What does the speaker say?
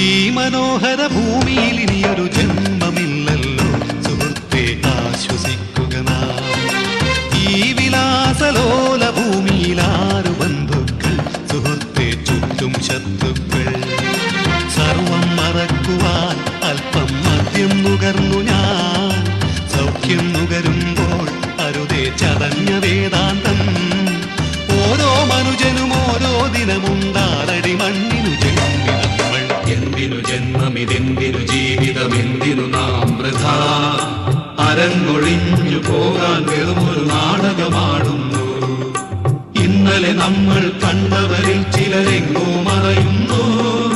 ഈ മനോഹര ഭൂമിയിൽ ഇനിയൊരു ജന്മമില്ലല്ലോ സുഹൃത്തെ, ആശ്വസിക്കുക നാം. ഈ വിലാസലോല ഭൂമിയിൽ ആരു ബന്ധുക്കൾ സുഹൃത്തെ, ചുറ്റും ശത്രുക്കൾ. സർവം മറക്കുവാൻ അല്പം മദ്യം നുകർന്നു ഞാൻ. സൗഖ്യം നുകരുമ്പോൾ അരുതേ ചതഞ്ഞ വേദാന്തം. ഓരോ മനുജനും ഓരോ ദിനമുണ്ടാറടി മണ്ണിനു ജന്മി നമ്മൾ. എന്തിനു ജന്മമിതെന്തിനു ജീവിതമെന്തിനു നാം വൃഥാ. അരങ്ങൊഴിഞ്ഞു പോകാൻ വെറുമൊരു നാടകമാടുന്നു. ഇന്നലെ നമ്മൾ കണ്ടവരിൽ ചിലരെങ്ങോ മറയുന്നു.